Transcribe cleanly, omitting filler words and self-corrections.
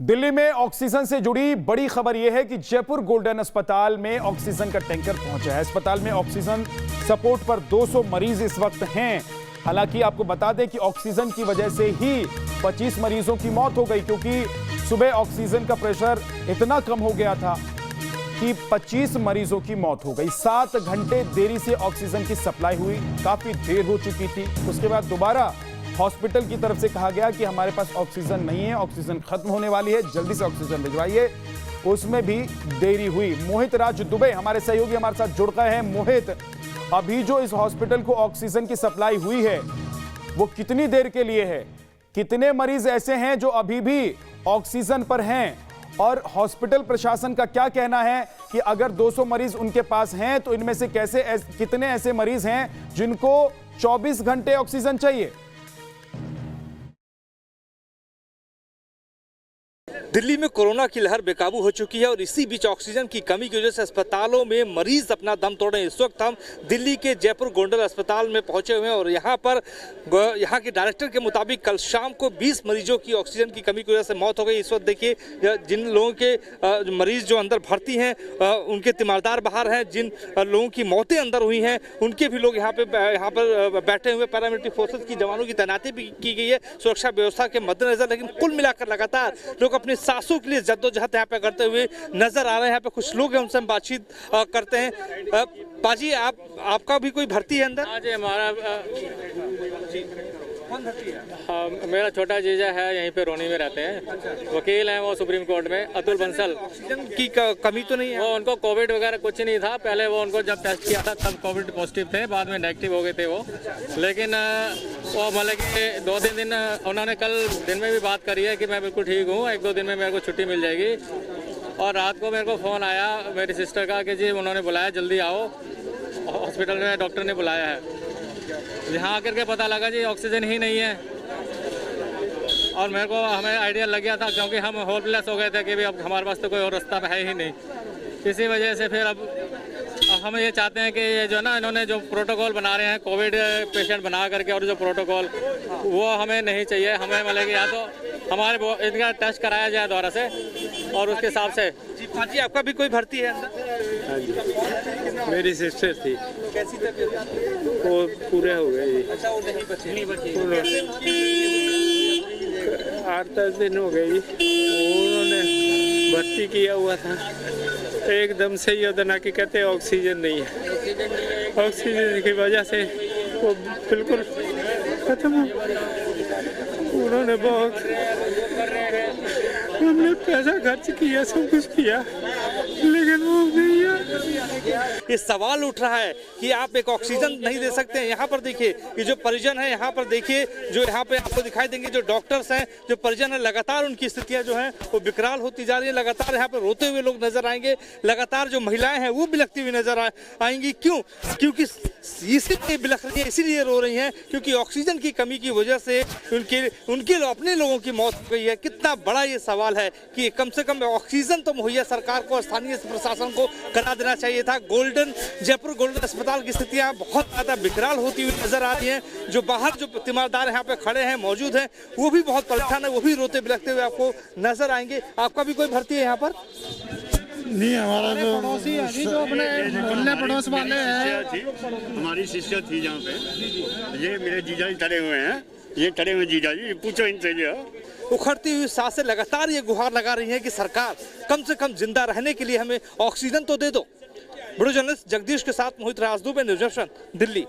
दिल्ली में ऑक्सीजन से जुड़ी बड़ी खबर यह है कि जयपुर गोल्डन अस्पताल में ऑक्सीजन का टैंकर पहुंचा है। अस्पताल में ऑक्सीजन सपोर्ट पर 200 मरीज इस वक्त हैं। हालांकि आपको बता दें कि ऑक्सीजन की वजह से ही 25 मरीजों की मौत हो गई, क्योंकि सुबह ऑक्सीजन का प्रेशर इतना कम हो गया था कि 25 मरीजों की मौत हो गई। 7 घंटे देरी से ऑक्सीजन की सप्लाई हुई, काफी देर हो चुकी थी। उसके बाद दोबारा हॉस्पिटल की तरफ से कहा गया कि हमारे पास ऑक्सीजन नहीं है, ऑक्सीजन खत्म होने वाली है, जल्दी से ऑक्सीजन भिजवाइए। उसमें भी देरी हुई। मोहित राज दुबे हमारे सहयोगी हमारे साथ जुड़ गए हैं। मोहित, अभी जो इस हॉस्पिटल को ऑक्सीजन की सप्लाई हुई है वो कितनी देर के लिए है? कितने मरीज ऐसे हैं जो अभी भी ऑक्सीजन पर हैं, और हॉस्पिटल प्रशासन का क्या कहना है कि अगर 200 मरीज उनके पास हैं तो इनमें से कितने ऐसे मरीज हैं जिनको 24 घंटे ऑक्सीजन चाहिए? दिल्ली में कोरोना की लहर बेकाबू हो चुकी है और इसी बीच ऑक्सीजन की कमी की वजह से अस्पतालों में मरीज अपना दम तोड़ रहे हैं। इस वक्त हम दिल्ली के जयपुर गोल्डन अस्पताल में पहुंचे हुए हैं और यहाँ के डायरेक्टर के मुताबिक कल शाम को 20 मरीजों की ऑक्सीजन की कमी की वजह से मौत हो गई। इस वक्त देखिए, जिन लोगों के मरीज जो अंदर भर्ती हैं उनके तीमारदार बाहर हैं, जिन लोगों की मौतें अंदर हुई हैं उनके भी लोग यहाँ पर बैठे हुए। पैरामिलिट्री फोर्सेज की जवानों की तैनाती भी की गई है सुरक्षा व्यवस्था के मद्देनजर। लेकिन कुल मिलाकर लगातार लोग अपने सांसों के लिए जद्दोजहद यहाँ पे करते हुए नजर आ रहे हैं। यहाँ पे कुछ लोग हैं, उनसे हम बातचीत करते हैं। पाजी, आपका भी कोई भर्ती है अंदर? हाँ जी, हमारा कौन भर्ती है? हाँ, मेरा छोटा जीजा है, यहीं पे रोनी में रहते हैं, वकील हैं वो सुप्रीम कोर्ट में, अतुल बंसल। ऑक्सीजन की कमी तो नहीं है? वो उनको कोविड वगैरह कुछ नहीं था। पहले वो उनको जब टेस्ट किया था तब कोविड पॉजिटिव थे, बाद में नेगेटिव हो गए थे वो। लेकिन वो मतलब कि 2-3 दिन उन्होंने कल दिन में भी बात करी है कि मैं बिल्कुल ठीक हूँ, 1-2 दिन में मेरे को छुट्टी मिल जाएगी। और रात को मेरे को फ़ोन आया मेरी सिस्टर का कि जी उन्होंने बुलाया, जल्दी आओ, हॉस्पिटल में डॉक्टर ने बुलाया है। यहाँ आकर के पता लगा जी ऑक्सीजन ही नहीं है। और हमें आइडिया लग गया था, क्योंकि हम होपलेस हो गए थे कि भी अब हमारे पास तो कोई और रास्ता है ही नहीं। इसी वजह से फिर अब हम ये चाहते हैं कि ये जो ना इन्होंने जो प्रोटोकॉल बना रहे हैं कोविड पेशेंट बना करके, और जो प्रोटोकॉल वो हमें नहीं चाहिए। हमें मतलब कि या तो हमारे इनका टेस्ट कराया जाए दोबारा से और उसके हिसाब से। जी, आपका भी कोई भर्ती है अंदर? हाँ जी, मेरी सिस्टर थी। कैसी तबीयत? वो पूरे हो गए। अच्छा, वो नहीं बची। 8-10 दिन हो गई। उन्होंने भर्ती किया हुआ था, एकदम से ये होता ना कि कहते ऑक्सीजन नहीं है। ऑक्सीजन की वजह से वो बिल्कुल खत्म हो। उन्होंने बहुत, हमने पैसा खर्च किया, सब कुछ किया, लेकिन वो नहीं है। ये सवाल उठ रहा है कि आप एक ऑक्सीजन नहीं दे सकते हैं। यहाँ पर देखिए, ये जो परिजन है, यहाँ पर देखिए, जो यहाँ पे आपको दिखाई देंगे जो डॉक्टर्स हैं, जो परिजन है, लगातार उनकी स्थितियाँ जो हैं वो विकराल होती जा रही है। लगातार यहाँ पर रोते हुए लोग नजर आएंगे, लगातार जो महिलाएं हैं वो बिलखती हुई नजर आएंगी। क्यों? क्योंकि इसीलिए बिलख रही है, इसीलिए रो रही हैं क्योंकि ऑक्सीजन की कमी की वजह से उनके अपने लोगों की मौत हो गई है। कितना बड़ा ये सवाल है कि कम से कम ऑक्सीजन तो मुहैया सरकार को, स्थानीय प्रशासन को करा देना चाहिए था। जयपुर गोल्डन अस्पताल की स्थितियां बहुत ज्यादा विकराल होती हुई नजर आ रही हैं। जो बाहर जो तीमारदार यहाँ पे खड़े हैं, मौजूद हैं, वो भी बहुत परेशान है, वो भी रोते बिलखते हुए आपको नजर आएंगे। आपका भी कोई भर्ती है यहाँ पर? नहीं, हमारा जो पड़ोसी अभी जो अपने मोहल्ले पड़ोस वाले हैं, हमारी सिस्टर थी जहाँ पे। ये मेरे जीजा जी टरे हुए हैं, ये टरे हुए जीजा जी, पूछो इनसे। जो उखड़ती हुई सांसें लगातार ये गुहार लगा रही है कि सरकार कम से कम जिंदा रहने के लिए हमें ऑक्सीजन तो दे दो। वीडियो जर्नलिस्ट जगदीश के साथ मोहित राज दुबे, न्यूज़ नेशन, दिल्ली।